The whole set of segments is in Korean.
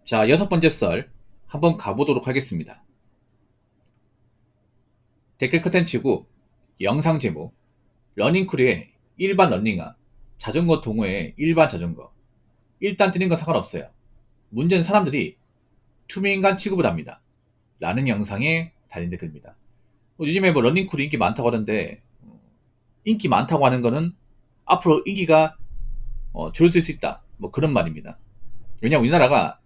자, 6번째 썰 한번 가보도록 하겠습니다. 댓글 컨텐츠고 영상 제목 러닝크루의 일반 러닝화 자전거 동호회의 일반 자전거 일단 뛰는 건 상관없어요. 문제는 사람들이 투명인간 취급을 합니다. 라는 영상에 달린 댓글입니다. 요즘에 뭐 러닝크루 인기 많다고 하던데 인기 많다고 하는 거는 앞으로 인기가 줄어들 수 있다. 뭐 그런 말입니다. 왜냐하면 우리나라가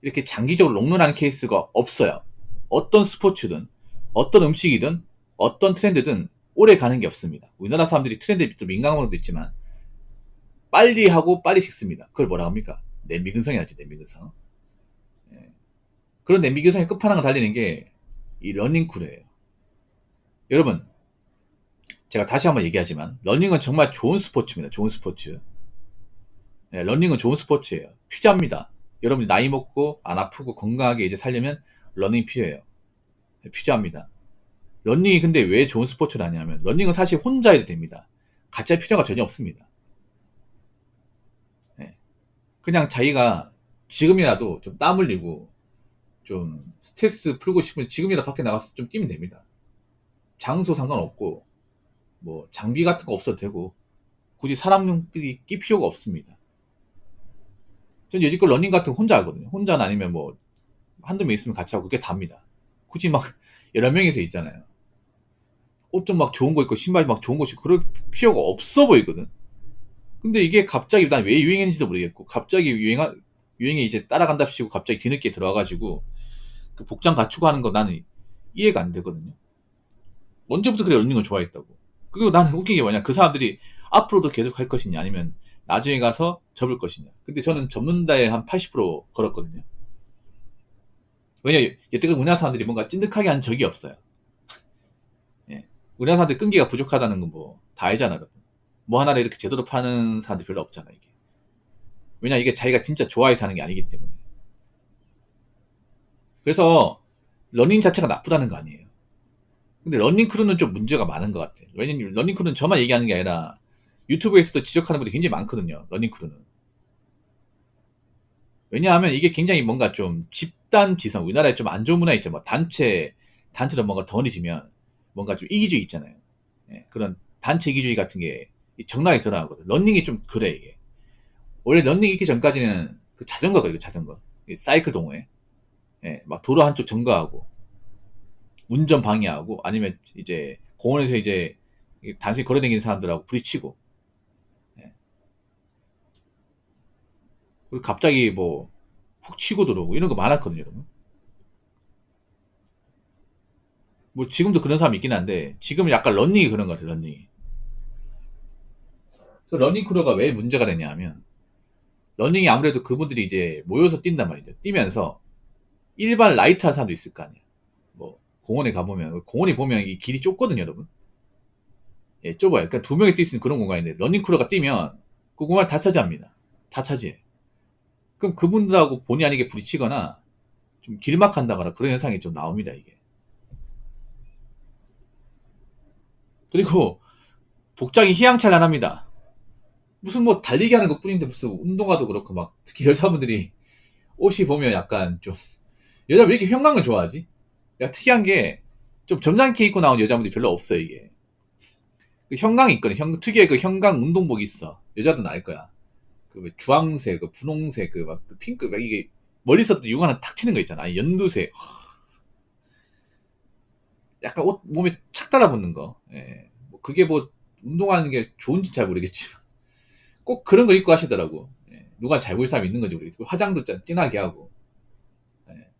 이렇게 장기적으로 롱런하는 케이스가 없어요. 어떤 스포츠든 어떤 음식이든 어떤 트렌드든 오래 가는 게 없습니다. 우리나라 사람들이 트렌드에 좀 민감한 것도 있지만 빨리 하고 빨리 식습니다. 그걸 뭐라 합니까? 냄비근성이라지, 냄비근성. 예. 그런 냄비근성의 끝판왕을 달리는 게 이 러닝크루예요. 여러분, 제가 다시 한번 얘기하지만 러닝은 정말 좋은 스포츠입니다. 좋은 스포츠. 예, 러닝은 좋은 스포츠예요. 필요합니다. 여러분이 나이 먹고 안 아프고 건강하게 이제 살려면 러닝 필요해요. 필요합니다. 러닝이 근데 왜 좋은 스포츠를 하냐면 러닝은 사실 혼자 해도 됩니다. 같이 할 필요가 전혀 없습니다. 예. 그냥 자기가 지금이라도 좀 땀 흘리고 좀 스트레스 풀고 싶으면 지금이라도 밖에 나가서 좀 뛰면 됩니다. 장소 상관없고 뭐 장비 같은 거 없어도 되고 굳이 사람들이 낄 필요가 없습니다. 전 여지껏 러닝 같은 거 혼자 하거든요. 혼자는 아니면 뭐 한두 명 있으면 같이 하고 그게 답니다. 굳이 막 여러 명이서 있잖아요. 옷 좀 막 좋은 거 입고 신발 막 좋은 거 신고 그럴 필요가 없어 보이거든. 근데 이게 갑자기 난 왜 유행했는지도 모르겠고 갑자기 유행에 이제 따라간답시고 갑자기 뒤늦게 들어와가지고 그 복장 갖추고 하는 거 나는 이해가 안 되거든요. 언제부터 그래 러닝을 좋아했다고. 그리고 나는 웃긴 게 뭐냐 그 사람들이 앞으로도 계속 할 것이냐 아니면 나중에 가서 접을 것이냐. 근데 저는 접는다에 한 80% 걸었거든요. 왜냐 여태까지 우리나라 사람들이 뭔가 찐득하게 한 적이 없어요. 예. 우리나라 사람들 끈기가 부족하다는 건 뭐 다 알잖아 여러분. 뭐 하나를 이렇게 제대로 파는 사람들 별로 없잖아 이게. 왜냐 이게 자기가 진짜 좋아해서 하는 게 아니기 때문에. 그래서 러닝 자체가 나쁘다는 거 아니에요. 근데 러닝 크루는 좀 문제가 많은 것 같아요. 왜냐면 러닝 크루는 저만 얘기하는 게 아니라 유튜브에서도 지적하는 분들이 굉장히 많거든요. 러닝 크루는. 왜냐하면 이게 굉장히 뭔가 좀 집단 지성, 우리나라에 좀 안 좋은 문화 있죠. 뭐 단체로 뭔가 덩어리지면 뭔가 좀 이기주의 있잖아요. 예, 그런 단체 이기주의 같은 게 정당하게 드러나거든. 러닝이 좀 그래 이게. 원래 러닝 있기 전까지는 그 자전거 그리고 자전거 사이클 동호회 막 도로 한쪽 점거하고 운전 방해하고 아니면 이제 공원에서 이제 단순히 걸어다니는 사람들하고 부딪히고 예. 그리고 갑자기 뭐 훅 치고 들어오고 이런 거 많았거든요 여러분. 뭐 지금도 그런 사람 있긴 한데 지금은 약간 러닝이 그런 것 같아요 러닝이. 그 러닝 크루가 왜 문제가 되냐 하면 러닝이 아무래도 그분들이 이제 모여서 뛴단 말이죠. 뛰면서 일반 라이트 한 사람도 있을 거 아니야. 뭐 공원에 가보면 공원에 보면 이 길이 좁거든요 여러분. 예, 좁아요. 그러니까 두 명이 뛸 수 있는 그런 공간인데 러닝 크루가 뛰면 그 공간을 다 차지합니다. 다 차지해. 그럼 그분들하고 본의 아니게 부딪히거나 좀 길막한다거나 그런 현상이 좀 나옵니다 이게. 그리고 복장이 휘황찬란합니다. 무슨 뭐 달리기 하는 것 뿐인데 무슨 운동화도 그렇고 막 특히 여자분들이 옷이 보면 약간 좀 여자 왜 이렇게 형광을 좋아하지? 야 특이한 게 좀 점잖게 입고 나온 여자분들이 별로 없어 이게. 그 형광이 있거든. 특유의 그 형광 운동복이 있어. 여자들은 알 거야. 그 주황색, 그 분홍색, 그 핑크, 막 이게 멀리서도 육안은 탁 튀는 거 있잖아. 연두색. 약간 옷 몸에 착 달라붙는 거. 예. 뭐 그게 뭐 운동하는 게 좋은지 잘 모르겠지만 꼭 그런 걸 입고 하시더라고. 예. 누가 잘 보일 사람이 있는 건지 모르겠고 화장도 진하게 하고. 예.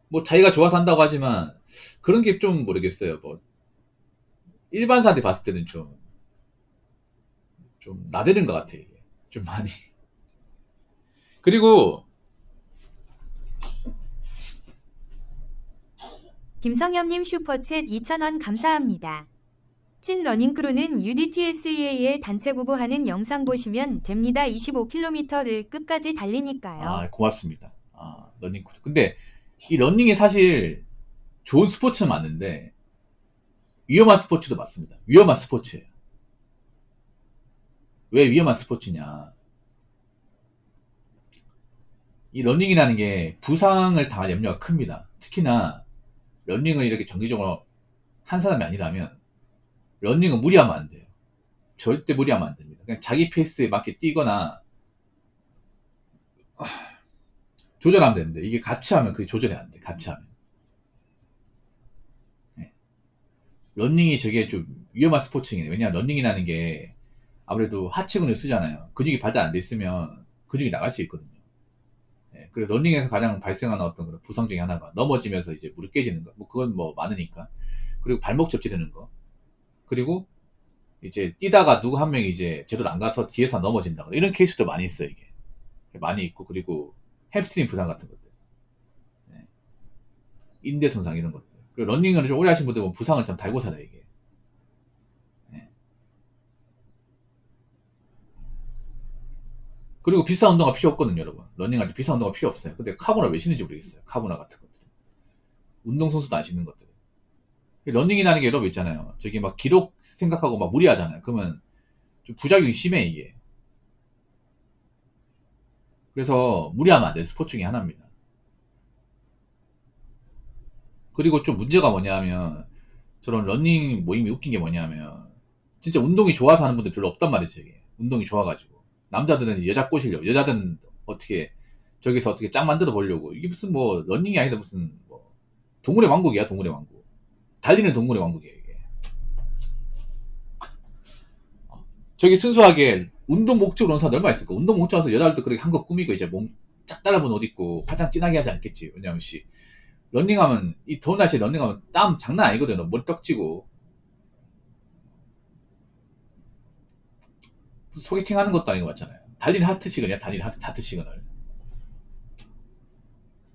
뭐 자기가 좋아서 한다고 하지만 그런 게 좀 모르겠어요. 뭐 일반 사람들이 봤을 때는 좀 나대는 것 같아 이게. 좀 많이. 그리고 김성엽님 슈퍼챗 2,000원 감사합니다. 찐 러닝크루는 UDTSEA의 단체 구보하는 영상 보시면 됩니다. 25km를 끝까지 달리니까요. 고맙습니다. 러닝 코드. 근데 이 러닝이 사실 좋은 스포츠는 맞는데 위험한 스포츠도 맞습니다. 위험한 스포츠예요. 왜 위험한 스포츠냐? 이 러닝이라는 게 부상을 당할 염려가 큽니다. 특히나 러닝을 이렇게 정기적으로 한 사람이 아니라면 러닝은 무리하면 안 돼요. 절대 무리하면 안 됩니다. 그냥 자기 페이스에 맞게 뛰거나 조절하면 되는데 이게 같이 하면 그게 조절이 안 돼. 같이 하면. 네. 러닝이 저게 좀 위험한 스포츠이네. 왜냐하면 러닝이라는 게 아무래도 하체 근육을 쓰잖아요. 근육이 발달 안 돼 있으면 근육이 나갈 수 있거든요. 네. 그래서 러닝에서 가장 발생하는 어떤 그런 부상 중에 하나가 넘어지면서 이제 무릎 깨지는 거. 뭐 그건 뭐 많으니까. 그리고 발목 접지되는 거. 그리고 이제 뛰다가 누구 한 명이 이제 제대로 안 가서 뒤에서 넘어진다. 이런 케이스도 많이 있어요, 이게. 많이 있고, 그리고 햄스트링 부상 같은 것들. 네. 인대 손상 이런 것들. 그리고 러닝을 좀 오래 하신 분들 보면 부상을 참 달고 살아요, 이게. 네. 그리고 비싼 운동화 필요 없거든요, 여러분. 러닝할 때 비싼 운동화 필요 없어요. 근데 카보나 왜 신는지 모르겠어요. 카보나 같은 것들. 운동선수도 안 신는 것들. 러닝이라는 게 여러분 있잖아요. 저기 막 기록 생각하고 막 무리하잖아요. 그러면 좀 부작용이 심해, 이게. 그래서 무리하면 안 돼요. 스포츠 중에 하나입니다. 그리고 좀 문제가 뭐냐면 저런 러닝 모임이 웃긴 게 뭐냐면 진짜 운동이 좋아서 하는 분들 별로 없단 말이죠. 이게. 운동이 좋아가지고 남자들은 여자 꼬시려고, 여자들은 어떻게 저기서 어떻게 짝 만들어 보려고. 이게 무슨 뭐 러닝이 아니다, 무슨 뭐 동물의 왕국이야. 동물의 왕국. 달리는 동물의 왕국이에요, 이게. 저기 순수하게 운동 목적으로 온 사람 얼마 있을까? 운동 목적으로 와서 여자들도 그렇게 한껏 꾸미고 이제 몸 쫙 달라붙은 옷 입고 화장 진하게 하지 않겠지. 왜냐면 러닝하면, 이 더운 날씨에 러닝하면 땀 장난 아니거든요. 머리 떡지고. 소개팅 하는 것도 아니고 맞잖아요. 달리는 하트 시그널이야, 달리는 하트 시그널.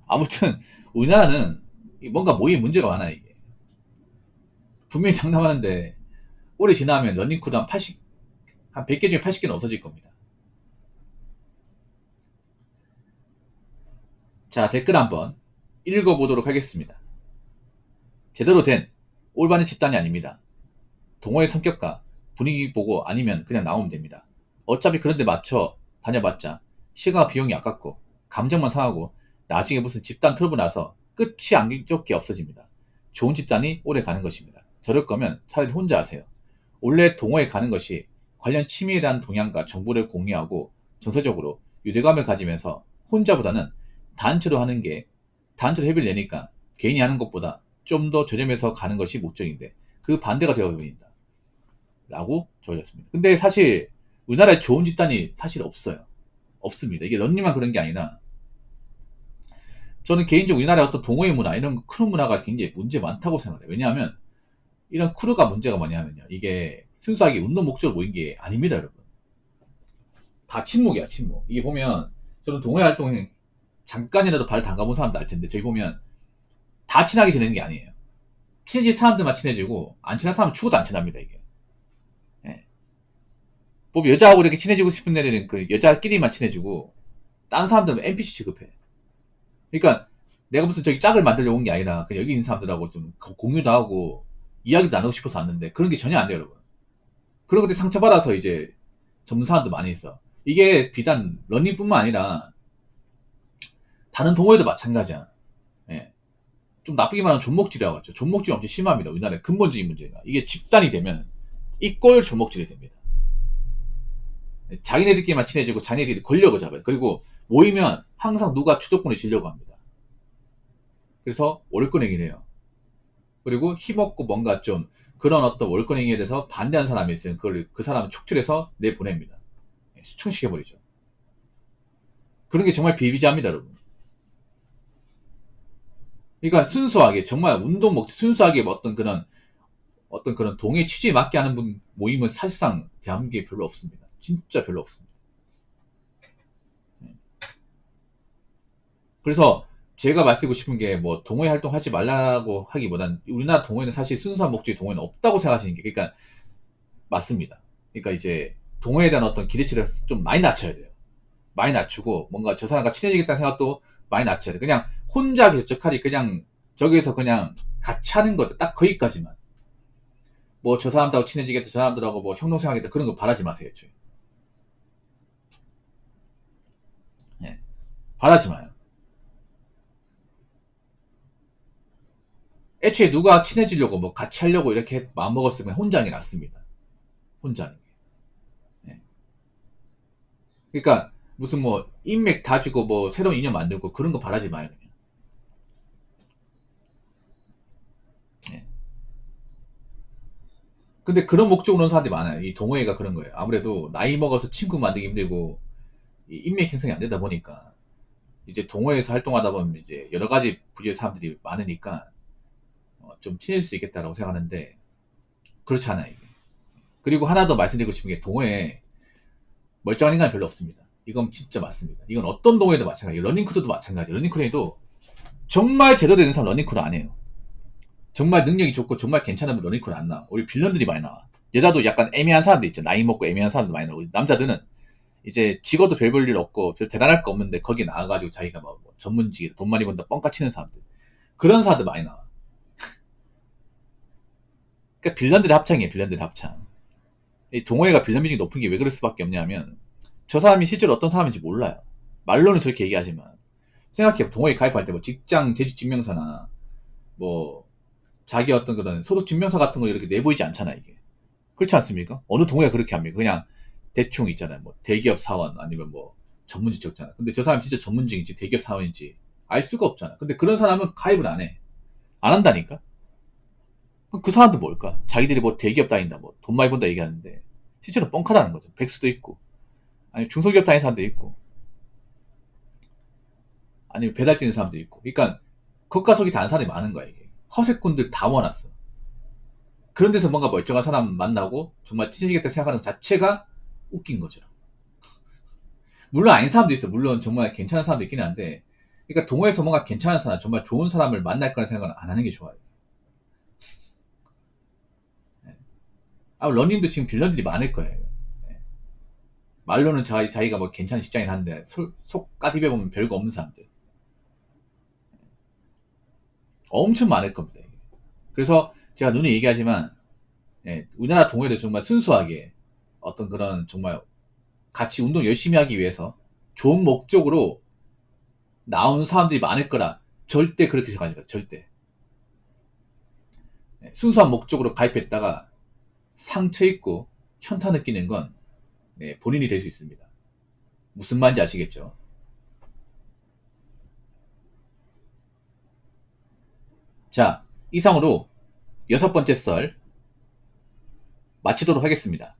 아무튼, 우리나라는 뭔가 모임 문제가 많아요, 이게. 분명히 장담하는데, 오래 지나면 러닝 코드 한 100개 중에 80개는 없어질 겁니다. 자, 댓글 한번 읽어보도록 하겠습니다. 제대로 된 올바른 집단이 아닙니다. 동호회 성격과 분위기 보고 아니면 그냥 나오면 됩니다. 어차피 그런데 맞춰 다녀봤자 시간과 비용이 아깝고 감정만 상하고 나중에 무슨 집단 트러블 나서 끝이 안 좋게 없어집니다. 좋은 집단이 오래 가는 것입니다. 저럴 거면 차라리 혼자 하세요. 원래 동호회 가는 것이 관련 취미에 대한 동향과 정보를 공유하고 정서적으로 유대감을 가지면서 혼자보다는 단체로 하는 게 단체로 협의를 내니까 개인이 하는 것보다 좀 더 저렴해서 가는 것이 목적인데 그 반대가 되어버린다. 라고 적어졌습니다. 근데 사실 우리나라에 좋은 집단이 사실 없어요. 없습니다. 이게 런닝만 그런 게 아니라 저는 개인적으로 우리나라의 어떤 동호회 문화, 이런 크루 문화가 굉장히 문제 많다고 생각해요. 왜냐하면 이런 크루가 문제가 뭐냐면요. 이게 순수하게 운동 목적으로 모인 게 아닙니다, 여러분. 다 친목이야, 친목. 이게 보면 저는 동호회 활동에 잠깐이라도 발을 담가본 사람도 알 텐데 저희 보면 다 친하게 지내는 게 아니에요. 친해질 사람들만 친해지고 안 친한 사람은 죽어도 안 친합니다, 이게. 예. 뭐 여자하고 이렇게 친해지고 싶은 애들은 그 여자끼리만 친해지고 다른 사람들은 NPC 취급해. 그러니까 내가 무슨 저기 짝을 만들려고 온 게 아니라 그냥 여기 있는 사람들하고 좀 공유도 하고 이야기도 나누고 싶어서 왔는데 그런 게 전혀 안 돼요, 여러분. 그런 것들 상처받아서 이제 접는 사람도 많이 있어. 이게 비단 러닝뿐만 아니라 다른 동호회도 마찬가지야. 예. 좀 나쁘게 말하면 존목질이라고 하죠. 존목질이 엄청 심합니다. 우리나라의 근본적인 문제가. 이게 집단이 되면 이꼴 존목질이 됩니다. 자기네들끼리만 친해지고 자기네들끼리 권력을 잡아요. 그리고 모이면 항상 누가 주도권을 쥐려고 합니다. 그래서 월권행위를 해요. 그리고 힘없고 뭔가 좀 그런 어떤 월권행위에 대해서 반대하는 사람이 있으면 그걸 그 사람을 촉출해서 내보냅니다. 수충시켜버리죠. 그런 게 정말 비비지합니다, 여러분. 그러니까 순수하게 정말 운동 목적 순수하게 어떤 그런 동해 취지에 맞게 하는 분 모임은 사실상 대한민국에 별로 없습니다. 진짜 별로 없습니다. 그래서 제가 말씀드리고 싶은 게 뭐 동호회 활동하지 말라고 하기보단 우리나라 동호회는 사실 순수한 목적의 동호회는 없다고 생각하시는 게 그러니까 맞습니다. 그러니까 이제 동호회에 대한 어떤 기대치를 좀 많이 낮춰야 돼요. 많이 낮추고 뭔가 저 사람과 친해지겠다는 생각도 많이 낮춰야 돼요. 그냥 혼자 결적하지 그냥 저기에서 그냥 같이 하는 것도 딱 거기까지만. 뭐 저 사람들하고 친해지겠다, 저 사람들하고 뭐 형동생하겠다 그런 거 바라지 마세요. 예. 바라지 마요. 애초에 누가 친해지려고 뭐 같이 하려고 이렇게 마음먹었으면 혼자 하는 게 낫습니다. 혼자 하는 게. 예. 그러니까 무슨 뭐 인맥 다지고 뭐 새로운 인연 만들고 그런 거 바라지 마요. 그냥. 예. 근데 그런 목적으로 오는 사람들이 많아요. 이 동호회가 그런 거예요. 아무래도 나이 먹어서 친구 만들기 힘들고 이 인맥 형성이 안 되다 보니까 이제 동호회에서 활동하다 보면 이제 여러 가지 부류의 사람들이 많으니까 좀 친해질 수 있겠다라고 생각하는데 그렇지 않아요. 이게. 그리고 하나 더 말씀드리고 싶은 게 동호회 멀쩡한 인간이 별로 없습니다. 이건 진짜 맞습니다. 이건 어떤 동호회도 마찬가지예요. 러닝크루도 마찬가지예요. 러닝크루에도 정말 제대로 되는 사람 러닝크루 안 해요. 정말 능력이 좋고 정말 괜찮으면 러닝크루 안 나와. 우리 빌런들이 많이 나와. 여자도 약간 애매한 사람들 있죠. 나이 먹고 애매한 사람도 많이 나오고 남자들은 이제 직업도 별 볼 일 없고 별 대단할 거 없는데 거기 나와가지고 자기가 뭐 전문직이 돈 많이 번다 뻥까 치는 사람들 그런 사람들 많이 나와. 그러니까 빌런들의 합창이에요. 빌런들의 합창. 이 동호회가 빌런 비중이 높은 게 왜 그럴 수밖에 없냐면 저 사람이 실제로 어떤 사람인지 몰라요. 말로는 저렇게 얘기하지만 생각해 동호회 가입할 때 뭐 직장 재직 증명서나 뭐 자기 어떤 그런 소득 증명서 같은 거 이렇게 내보이지 않잖아 이게. 그렇지 않습니까? 어느 동호회가 그렇게 합니까? 그냥 대충 있잖아요. 뭐 대기업 사원 아니면 뭐 전문직 적잖아. 근데 저 사람이 진짜 전문직인지 대기업 사원인지 알 수가 없잖아. 근데 그런 사람은 가입을 안 해. 안 한다니까? 그 사람들 뭘까? 자기들이 뭐 대기업 다닌다, 뭐 돈 많이 번다 얘기하는데 실제로 뻥카라는 거죠. 백수도 있고, 아니 중소기업 다니는 사람도 있고, 아니면 배달 뛰는 사람도 있고. 그러니까 겉과 속이 다른 사람이 많은 거야 이게. 허세꾼들 다 모아놨어. 그런 데서 뭔가 멀쩡한 사람 만나고 정말 친해지겠다 생각하는 것 자체가 웃긴 거죠. 물론 아닌 사람도 있어. 물론 정말 괜찮은 사람도 있긴 한데, 그러니까 동호회에서 뭔가 괜찮은 사람, 정말 좋은 사람을 만날 거라는 생각은 안 하는 게 좋아요. 아, 러닝도 지금 빌런들이 많을 거예요. 예. 말로는 자기가 뭐 괜찮은 직장인 한데 속 까디벼 보면 별거 없는 사람들 엄청 많을 겁니다. 이게. 그래서 제가 눈에 얘기하지만 예, 우리나라 동호회도 정말 순수하게 어떤 그런 정말 같이 운동 열심히 하기 위해서 좋은 목적으로 나온 사람들이 많을 거라 절대 그렇게 생각하지 마세요. 절대. 예, 순수한 목적으로 가입했다가 상처 입고 현타 느끼는 건 예, 본인이 될 수 있습니다. 무슨 말인지 아시겠죠? 자, 이상으로 6번째 썰 마치도록 하겠습니다.